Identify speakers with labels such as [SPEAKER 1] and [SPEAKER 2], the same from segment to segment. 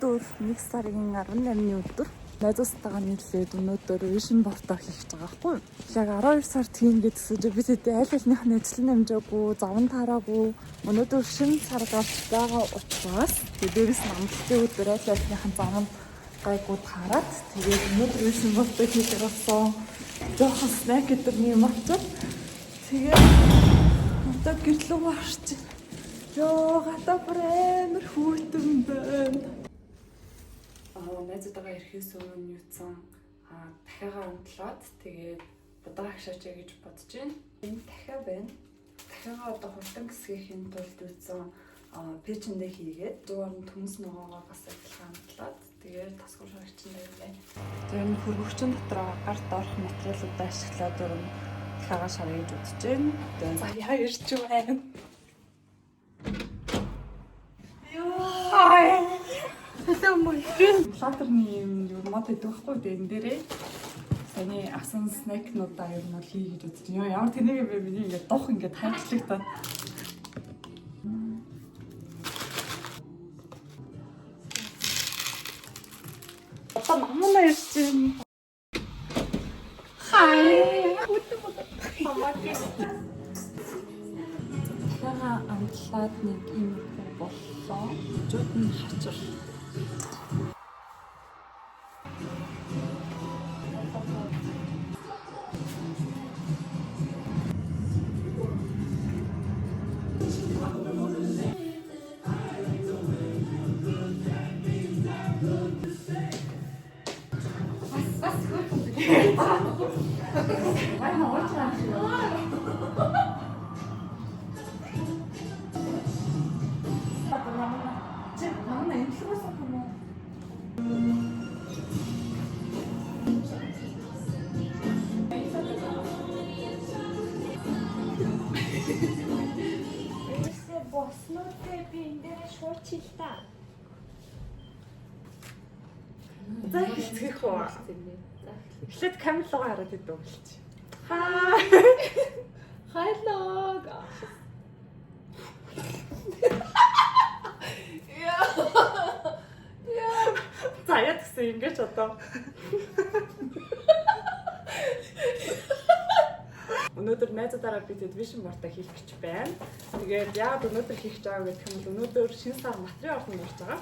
[SPEAKER 1] Өнөөдөр 1 сарын 18-ны өдөр найзуудтайгаа нийлээд өнөөдөр вишн бортоо хийх гэж байгаа байхгүй юу? Яг 12 сар тийм гэдгсэж би тэд аль алийнхны ажил намжаагүй, заван таараагүй. Өнөөдөр шинэ сар гарч байгаа учраас дээрээс намлалтын өдөр аль алийнхын заван гайгүй таараад тэгээд өнөөдөр вишн бортоо хийх гэсэн жоохон снэк гэдэг юм авчаад тэгээд одоо гэрлөө гарч ёо гата брэм хүүтэн байна. Найзуудаагаа ирэхээс өмнө юуцсан дахиагаа унтлаад тэгээд удаан хашаачаа гэж бодож байна. Энэ дахиа байна. Дахиагаа одоо хурдан гэсгийн тулд юуцсан пэйжэндээ хийгээд зугаар нь төмс ногоогоо бас адилхан унтлаад тэгээд тасгуур шаргачтай байна. Тэгээд энэ хөрвөгчн дотор гарт орох материалуудаа ашиглаад өрн дахиагаа шаргаж үзэж байна. Тэгээд за яа ирч байна. Латерны юм мод гэдэг байхгүй дээ энэ дээрээ саяны асан снэкнуудаа ер нь хий гэж үзэж байна. Ямар тэнэг бэ миний ингээд дух ингээд хайрцагтаа. Одоо мамаа ирж байна. Хай. Яга амтлаад нэг юм боллоо. Жууд нь хачир.
[SPEAKER 2] Босноотэй би энэ дээр шууд чилтаа.
[SPEAKER 1] За ихтгэх уу. Эхлээд камер руу хараад идэв болчих. Хаа.
[SPEAKER 2] Хайлог.
[SPEAKER 1] За яа гэсэн ингэж одоо. Өнөөдөр найзуудаараа би тэд вишн бортоо хийх гэж байна. Тэгээд яагаад өнөөдөр хийх гэж байгаа гэх юм бол өнөөдөр шинэ сар материал орсон гарч байгаа.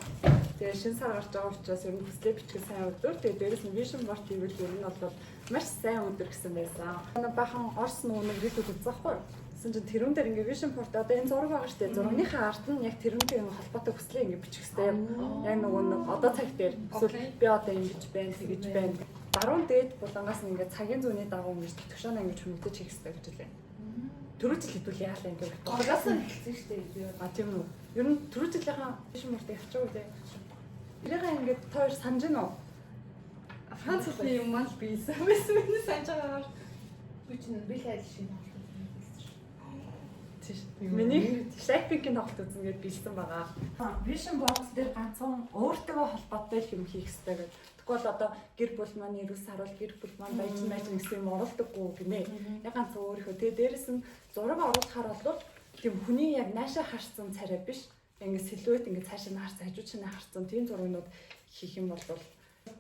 [SPEAKER 1] Тэгээд шинэ сар гарч байгаа учраас ер нь хүслээ бичих сайн өдөр. Тэгээд дээрээс нь вишн борт хийвэл ер нь бол маш сайн өдөр гэсэн байсан. Бахан орс нүг видео үзэхгүй. Гэсэн чинь тэрүүн дээр ингээ вишн борт одоо энэ зураг байгаа штэ. Зургийнхаа ард нь яг тэрүүнтэй холбоотой хүслээ ингээ бичих хэвээр. Яг нөгөө одоо цаг дээр эсвэл би одоо ингэж байна, тэгэж байна. Баруун дээд булангаас ингээд цагийн зүүнний дагуу ингэж төгшөөнө ингэж хүмүтэж хийх хэрэгтэй гэж үлээ. Түрүү жил хэдүүл яалаа ингээд
[SPEAKER 2] Багаас нь эхэлсэн шүү дээ.
[SPEAKER 1] тийм үү. Ер нь түрүү жилийнхаа вишн бортыг авчаагүй дээ. Тэрийг ингээд тоор санаж гинөө.
[SPEAKER 2] Францны юм мал бийсэн. Миний санаж байгаагаар би чинь бил айл шиг
[SPEAKER 1] Миний Blackpink-ийн тоглолт үзэн гээд бэлсэн байгаа. Vision box дээр ганцхан өөртөө холбоотой юм хийх хэрэгтэй гэж. Тэгвэл одоо гэр бүл маань ирүүс харуул гэр бүл маань байж гэсэн юм оролдоггүй гинэ. Яг ганцхан өөрийнхөө тэгээ дээрэс нь зураг оруулахаар бол тийм хүний яг наашаа харцсан царай биш. Ингээд силуэт ингээд цаашаа нь харцсан, хажуу чанаа харцсан тийм зургууд хийх юм бол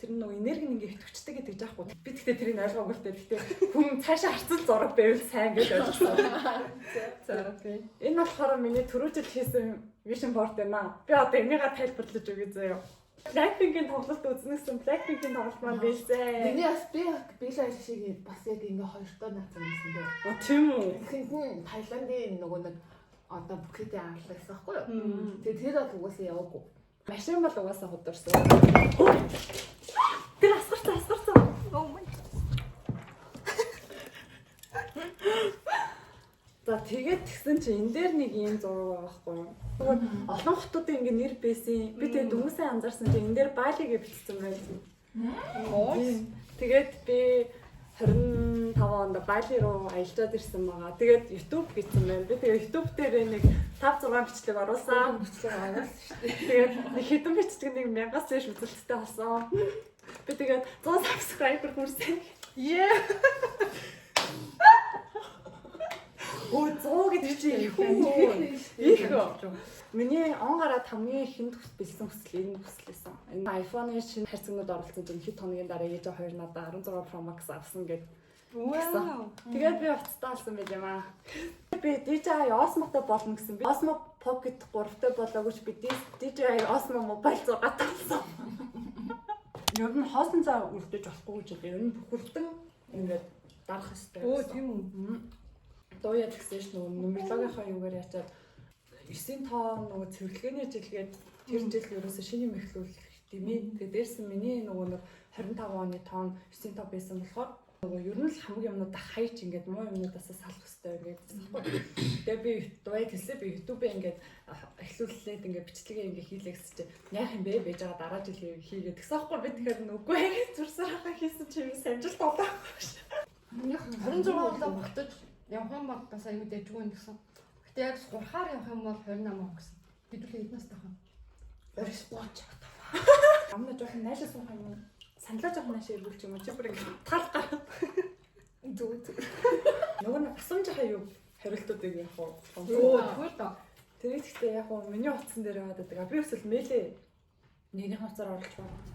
[SPEAKER 1] тэр нөгөө энерги нь ингээд идэвчтэй гэдэг жаахгүй. Би тэгтээ тэрийг ойлгоогүй л дээ. Тэгтээ хүн цаашаа харцсан зураг байвал сайн гэж ойлгосон. За окей. Энэ болохоор миний түрүү жил хийсэн вишн борт байна. Би одоо энийгээ тайлбарлаж өгье заяа. Blackpink-ийн тоглолт үзнэсэн Blackpink-ийн тоглолт маань бэлсэн.
[SPEAKER 2] Миний бас би айл шиг бас яг ингээ хоёртой наацсан гэсэн дээ.
[SPEAKER 1] Тийм үү?
[SPEAKER 2] Хин Таиландын нөгөө нэг одоо бүхэдээ авлагсан байхгүй юу? Тэгээ тэр бол угаасаа яваагүй.
[SPEAKER 1] Машин бол угаасаа худорсон. Тэр асгарцсан. Oh my. За тэгээд тэгсэн чинь энэ дээр нэг юм зураг байгаа байхгүй юу? Олон хотуудын ингээ нэр байсан. Би тэгээд хүмүүсээ анзаарсан чинь энэ дээр Бали гэж бичсэн байсан. Тэгээд би 25 онд Бали руу аялжаад ирсэн байгаа. Тэгээд YouTube гэсэн байна. Би тэгээд YouTube дээр нэг 5-6 бичлэг оруулсан. Тэгээд нэг хэдэн бичлэг нэг 1000-аас дээш үзэлттэй болсон. Би тэгээд 100 subscriber хүрсэн. Оо 100 гэдэг чинь их үү? Их үү? шүү. Миний он гараад хамгийн ихэнд бэлсэн хүсэл энэ хүслээсэн. Энэ iPhone-ы шинэ хайрцагнууд оролцсон чинь хэд хоногийн дараа ээж 2 надад 16 Pro Max авсан гэд. Тэгээд би уцтаа алсан байл юм аа. Би DJI Osmo-тай болно гэсэн. Би Osmo Pocket 3-тай болоогүй ч би DJI Osmo Mobile 6-тай алсан. Ер нь хоосон цаа үлдэж болохгүй гэж байна. Ер нь бүхэлдэн ингээд дарах хэрэгтэй.
[SPEAKER 2] Өө тийм үү.
[SPEAKER 1] Дууяа тэгсэн ш нумерологийнхаа юугаар ячаад 9-ийн тоо нөгөө цэвэрлэгээний жилгээд тэр жил ерөөсө шинэ юм эхлүүлэх димээ. Тэгээд дээрсэн миний нөгөө 25 оны тоон 9-ийн тоо байсан болохоор нөгөө ер нь л хамгийн юмнуудаа хайч ингээд муу юмнуудаас салах хэрэгтэй ингээд байхгүй. Тэгээ би дууяа хэлсээ би YouTube-ээ ингээд эхлүүлээд ингээд бичлэгээ ингээд хийлээ гэсэн чинь яах юм бэ байж байгаа дараа жил хийгээд гэсэн байхгүй би тэгэхээр нүггүй зурсараа хийсэн чи юм санжилт болоо.
[SPEAKER 2] 26 онд багтаж явах юм бол бас аюу дэжгүй гэсэн. Гэтэ яг сурахаар явах юм бол 28 он гэсэн. Хэдүүлээ эднээс тахаа. Орис бооч.
[SPEAKER 1] Амна жоохон найшаа суух юм. Сандлаа жоохон найшаа ирүүлчих юм уу? Чи бүр ингэ тал гараад.
[SPEAKER 2] Зүг.
[SPEAKER 1] Нөгөө нэг асуумж хаа юу хариултуудыг яг хоо.
[SPEAKER 2] Тэгвэл та.
[SPEAKER 1] Тэр ихтэй яг хоо миний утсан дээр яваад байдаг. Би өсөл мэлээ. Нэгний хавцаар оруулж байна.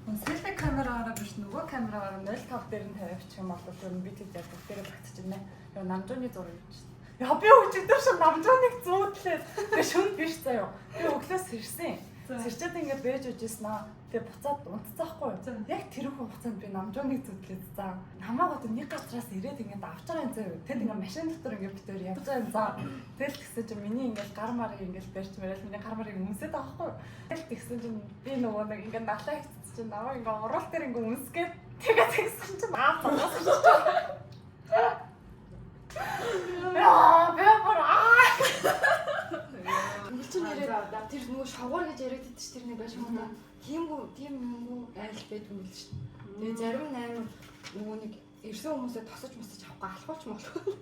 [SPEAKER 1] Селфи камераараа биш нөгөө камераараа 05 дээр нь тавьчих юм бол ер нь би тэг яг бүгдээрээ багтчихна. Яа намжууны зураг юм чинь. Яа би өчигдөр шин намжууныг зүүдлээ. Би шүн биш заяа. Би өглөөс сэрсэн. Сэрчээд ингээд бэж үжсэн аа. Тэгээ буцаад унтцаахгүй. Яг тэр их хугацаанд би намжууныг зүүдлээ заа. Намайг одоо нэг газраас ирээд ингээд авч байгаа юм заяа. Тэд ингээд машин дотор ингээд битээр явж байгаа юм заа. Тэгэл тэгсэн чинь миний ингээд гар марыг ингээд барьж мэрэл миний гар марыг өмсөд байгаа хгүй. Тэгэл тэгсэн чинь би нөгөө нэг ингээд налаа чинь наваа ингээ уруул дээр ингээ үнсгээд тэгээ тэгсэн чинь аа болоос шүү. Яа, бэвэр аа.
[SPEAKER 2] Чи нэрээ тэр нөгөө шавгуур гэж яриад байдаг ш тэр нэг байж юм да. Тийм юм айл байж юм л ш. Тэгээ зарим 8 нөгөө нэг ирсэн хүмүүсээ тосож мосож авахгүй алхуулч молгүй.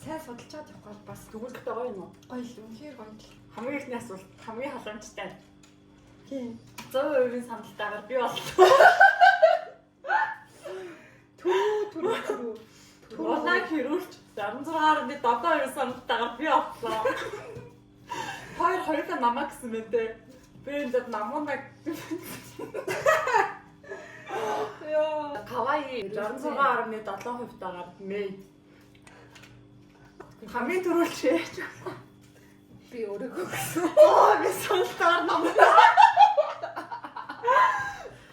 [SPEAKER 2] Сайн судалж чад явахгүй бас
[SPEAKER 1] Дүгүүлэхтэй гоё юм уу?
[SPEAKER 2] гоё л үнэхээр гоё л.
[SPEAKER 1] Хамгийн ихний асуулт хамгийн халамжтай. Тийм. 100% сандалтаагаар би боллоо. Түрүү. Унаа хэрүүлж 16.72 сандалтаагаар би боллоо. Хоёроо намаа гэсэн мэт те. Би энэ намуунаг. Яа, кавай 66.7% тагаар мэй. Хамгийн түрүүлж яаж
[SPEAKER 2] Би өөрийгөө
[SPEAKER 1] би сандалтаар намаа.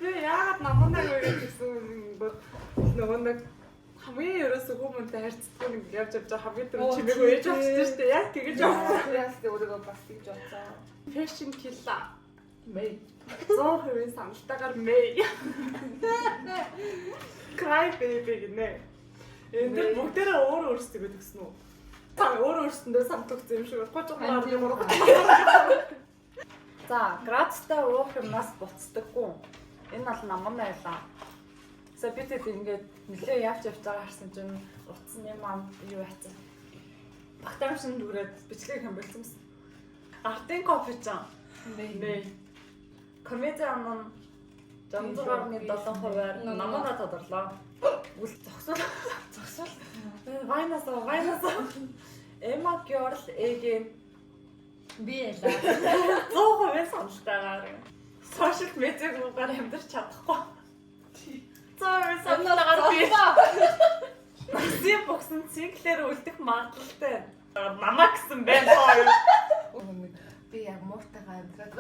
[SPEAKER 1] Би яагаад намуунаг гэсэн нөгөө нэг хамгийн ерөөсөө хүмүүнтэй харьцдаг нэг явж хамгийн түрүү чимээг ээж авчихсан шүү дээ. Яг тэгэж явсан.
[SPEAKER 2] яас тэ өөрийгөө бас тэгж бодсон.
[SPEAKER 1] Fashion killer. Мэй. 100% сандалтаагаар мэй. Cry baby гинэ. Энэ бүгдээрээ өөр өөрсдөө гэсэн үү? Та өөр өөрсөндөө самтлагц юм шиг 30 мөр. За, градустай уух юмнаас буцдаггүй. Энэ бол наман байлаа. За бид ингээд нэлээ явж байгаа харсан чинь утасны мам юу яцсан. Багтаамшин дүрээд бичлэг хэм болсон. Артын кофе чам. Мэй. Комеди анон 66.7%-аар намайг тодорлоо. Үл зогсвол. Вайнас. Эма Girl эгэ би ялаа. 100% сандалтаагаар. Сошиал медиаг угаар амьдарч чадахгүй. 100% сандалтаагаар би. Насийн боксын циклээр үлдэх магадлалтай. Намаа гэсэн байна тоо.
[SPEAKER 2] Би яг мууртайгаа амьдраад.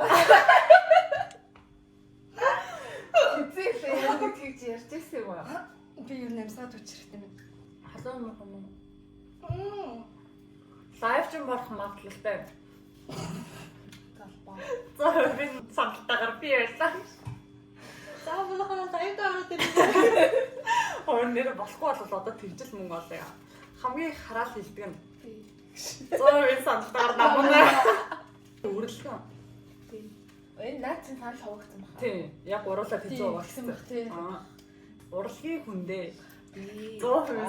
[SPEAKER 2] Хэзээ яг тэгж ярьж ирсэн юм аа. Би юу нэмсаад үчирхтэй юм.
[SPEAKER 1] Халуун юм уу? Лайв ч болох магадлалтай.
[SPEAKER 2] Талбай.
[SPEAKER 1] 100% сандалтаагаар би ярьлаа.
[SPEAKER 2] Заавал тайгаар дээр.
[SPEAKER 1] Хойно нэр болохгүй бол одоо тэржил мөнгө олъё. Хамгийн их хараал хилдэг нь. 100% сандалтаагаар намнаа. Үргэлжлэн.
[SPEAKER 2] Энэ наачин санал хавагдсан баха.
[SPEAKER 1] Тийм. Яг уруулаад хэзээ
[SPEAKER 2] гэсэн бах тийм.
[SPEAKER 1] Урлагийн хүндээ 100%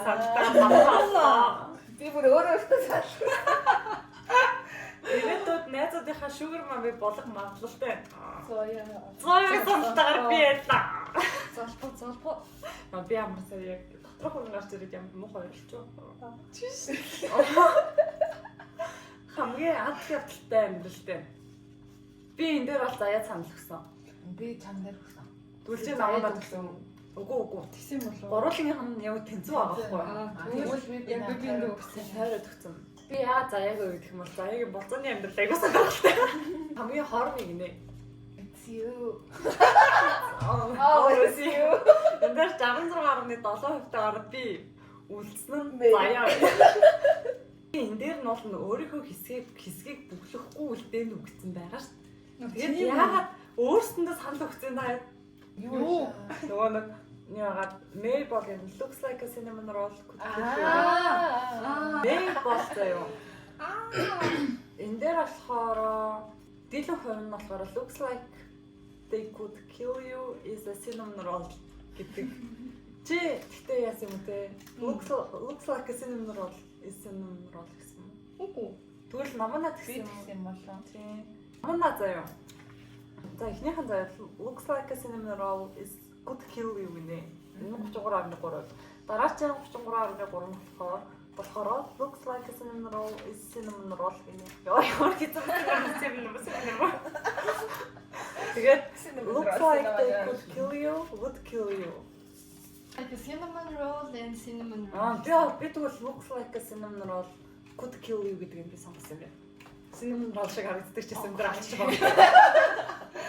[SPEAKER 1] сандалтаагаар намнаа.
[SPEAKER 2] Би бүр өөрөөсөө санал.
[SPEAKER 1] Ирээдүйд найзуудынхаа шүүгэр мамыг болох магадлалтай.
[SPEAKER 2] 100%
[SPEAKER 1] сандалтаагаар би яллаа.
[SPEAKER 2] Залбуу.
[SPEAKER 1] Би ямар сая яг доторх хүн гарч ирээд ямар муухай ойлч. Чиш. хамгийн ад хятадтай амьдралтай. Би энэ дээр бол заяа санал өгсөн.
[SPEAKER 3] Би чам дээр өгсөн.
[SPEAKER 1] Түлжээ намайг өгсөн. Үгүй.
[SPEAKER 2] Тэгсэн болов.
[SPEAKER 1] Гурвуулынх нь яг тэнцүү байгаа байхгүй.
[SPEAKER 2] Тэгвэл яг би энд өгсөн.
[SPEAKER 1] Хайраад өгсөн. Би яагаад заяаг өгөх юм бол заяагийн болзооны амьдрал аягүй сонирхолтой. Хамгийн хорны гинэ.
[SPEAKER 3] It's you.
[SPEAKER 1] It's you. Энд дээр 66.7% гараад би үлдсэн нь заяа. Энэ дээр нь бол өөрийнхөө хэсгийг бүглэхгүй үлдээн үгцэн байгаа шүү дээ. Тэгээд яагаад өөрсөндөө санал өгсөн даа
[SPEAKER 3] Юу?
[SPEAKER 1] нөгөө нэг яагаад Mayball юм looks like a cinnamon roll. Mayball заяа. Энэ дээр болохоор дийлэн хувь нь болохоор looks like they could kill you is a cinnamon roll гэдэг. Чи тэгтээ яасан юм те? Looks like a cinnamon roll is cinnamon roll гэсэн.
[SPEAKER 2] Үгүй.
[SPEAKER 1] Тэгвэл наманаа
[SPEAKER 3] Би
[SPEAKER 1] тэгсэн
[SPEAKER 3] тэгсэн болоо.
[SPEAKER 1] Тийм. Наманаа заяа. За эхнийхэн заяа looks like a cinnamon roll is good kill you гинэ. 33.3. Дараачийн 33.3 болохоор looks like a cinnamon roll is cinnamon roll гинэ. Ямар хэцүү юм. Тэгээд looks like they could kill you, would kill you.
[SPEAKER 2] Like a cinnamon roll and cinnamon roll.
[SPEAKER 1] Би тэгвэл looks like a cinnamon roll could kill you гэдэг юм би сонгосон юм. Cinnamon roll шиг харагддаг ч гэсэн дээр авчих байна.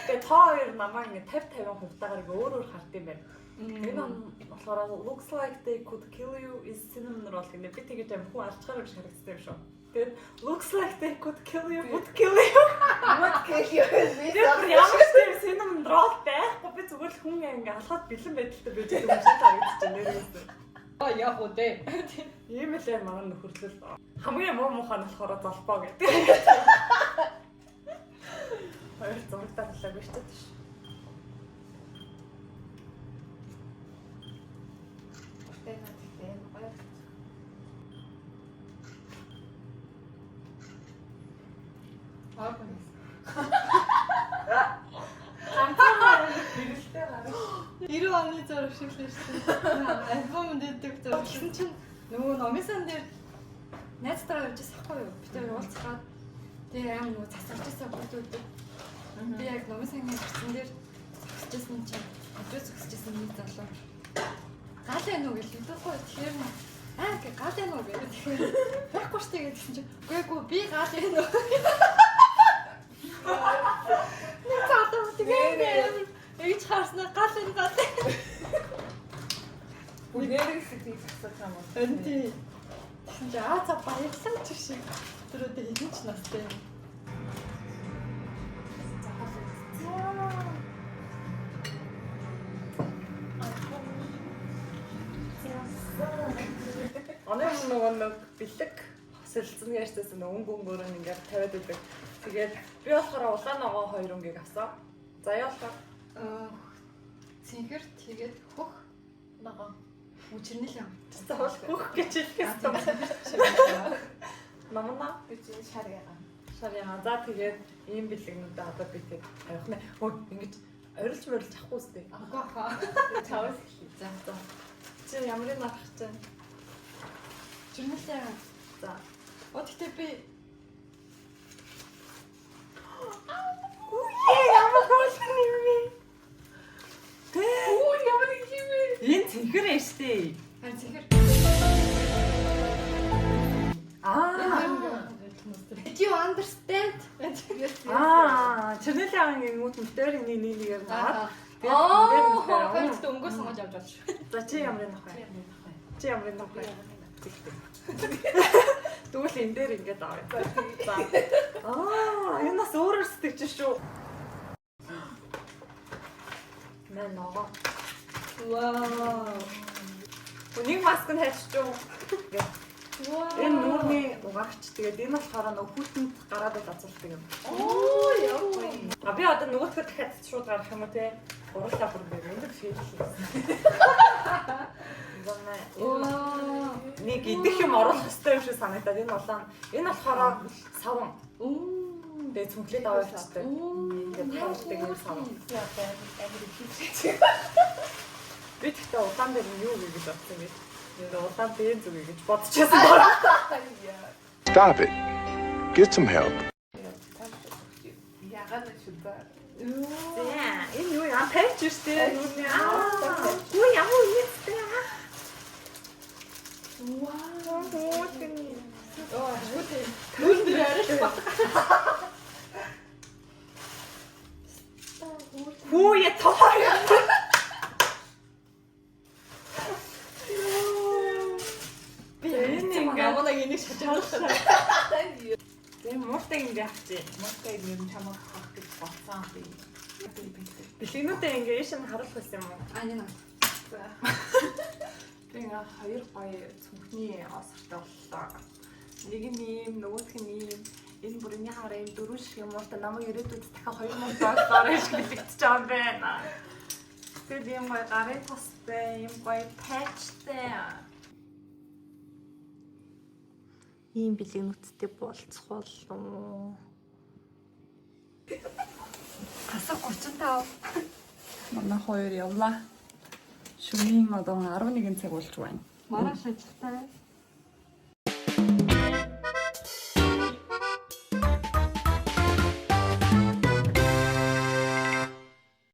[SPEAKER 1] Тэгээд та хоёр намайг ингэ 50-50% таагаар өөр хард юм байна. Энэ нь болохоор looks like they could kill you is cinnamon roll гэнэ. Би тэгээд юм хүн алчгаар биш харагддаг юм шүү. Тэгээд looks like they could kill you, would kill you.
[SPEAKER 3] What kill you?
[SPEAKER 1] Ямар ч cinnamon roll байхгүй би зүгээр л хүн ингэ алхаад бэлэн байдалтай байж байгаа юм шиг харагдаж байна нэрээс.
[SPEAKER 2] Яг уу дээ.
[SPEAKER 1] Ийм л юм аа нөхөрлөл. Хамгийн муухай нь болохоор золбоо гэдэг. Хоёр зураг таглаа биш ч. Гэрэлтэй гараа.
[SPEAKER 2] 90 оны зураг шиг л шүү дээ. Альбом дэдэг зураг. Тэгсэн чинь нөгөө номын сан дээр найзтайгаа явж байгаа байхгүй юу? Би тэр уулзгаад тэгээ аим нөгөө засарч байсан бүдүүд. Би яг номын сангийн гэрсэн дээр зогсчихсан чинь өдөө зогсчихсан нэг залуу. Гал ээ нүг л үдэхгүй тэгэхээр гал ээ нүг гэдэг. Тэгэхээр байхгүй штэ гэдсэн чинь үгүй би гал ээ нүг. Нэг цаатаа тэгээ ээж харснаа гал энэ гал.
[SPEAKER 3] Үнээрээ сэтгэл засаж байгаа юм.
[SPEAKER 2] Энти. Тэгсэн чинь за баярлалаа ч шиг. Тэрүүдээ хин ч настай юм.
[SPEAKER 1] Оноо нөгөө нэг бэлэг хөсөлцөн ярьсан өнгөөр ингээд тавиад идэг. Тэгээд би болохоор улаан ногоо хоёр өнгийг авсан. Заяа болохоор
[SPEAKER 2] Цэнхэр тэгээд хөх
[SPEAKER 3] Ногоо.
[SPEAKER 2] үчирнэл юм.
[SPEAKER 1] заавал хөх гэж хэлсэн. Намна
[SPEAKER 3] Би чинь шар ягаа.
[SPEAKER 1] шарьяа. За тэгээд ийм бэлэгнүүдээ одоо би тэг тавих нэ. Хөө ингэж орилж морилж авахгүй үстэй.
[SPEAKER 2] Үгүй хаа.
[SPEAKER 3] Чавс хэлээ.
[SPEAKER 1] За. Чи ямрыг авах чинь?
[SPEAKER 2] Чирнэлээ.
[SPEAKER 1] За.
[SPEAKER 2] Тэгтээ би
[SPEAKER 1] Ямар хөөсөн юм бэ? Ямар юм бэ? Энэ цэнхэр ээ штэ.
[SPEAKER 2] харин цэнхэр Did you understand?
[SPEAKER 1] Чирнэлийн ангийн үүд мэтэр нэгээр наа.
[SPEAKER 2] Тэгээд өнгөө сонгож авч байна шүү.
[SPEAKER 1] За чи ямар нэг вэ? Чи ямар нэг вэ? Тэгвэл энэ дээр ингээд авъя. За. Энэ бас өөрөөр сэтгэж шүү. Мэн ногоо.
[SPEAKER 2] Вау.
[SPEAKER 1] Үнийг маск нь хайчиж юу? Энэ нүүрний угаагч тэгээд энэ болохоор нөгөө хүүтэнд гараад дацуулдаг юм.
[SPEAKER 2] Яа.
[SPEAKER 1] Би одоо нөгөөдгөө дахиад шууд гарах юм уу те? Гурлаа бүр ингээд шийдлээ. Нэг идэх юм оруулах хэрэгтэй юм шиг санагдаад энэ улаан. Энэ болохоор савн. Тэгээд цүнхлээд аваачдаг. Ингээд хаалдаг юм савн. Би тэгтээ улаан дээр юу гэж бодсон бэ? Энэ улаан бэн зүг гэж бодчихсон байна.
[SPEAKER 4] Stop it. Get some help.
[SPEAKER 3] Ягаад ч удаа.
[SPEAKER 1] Энэ юу яа пэйж штэ. Юу ямар үнэтэй аа. Вау.
[SPEAKER 2] Төрн дээр арай л баг.
[SPEAKER 1] Хүү я тохоо. Би энэ
[SPEAKER 2] Яманаг энийг шажаалсан.
[SPEAKER 1] тийм мууртай ингэ авчих.
[SPEAKER 3] Мөнхтэй юм чамаг авах гэж болсон би.
[SPEAKER 1] Бэлгэнүүдээ ингэ шин харуулах байсан юм уу?
[SPEAKER 2] Ани наа.
[SPEAKER 1] Би ингээ хоёр гоё цүнхний осортой боллоо. Нэг нь ийм, нөгөөх нь ийм. Энэ бүрийн хараа ийм дөрөв шиг юм уу та намайг ирээдүйд дахиад 2000 доллар шиг бэлтгэж байгаа юм байна. Тэгээд ийм гоё гарын тостой, ийм гоё патчтай. Ийм бэлгэнүүдтэй болцох болов. Хасаа 35. Манай хоёр явлаа. Шөнийн одоо 11 цаг болж байна.
[SPEAKER 2] Маргааш ажиллахтай.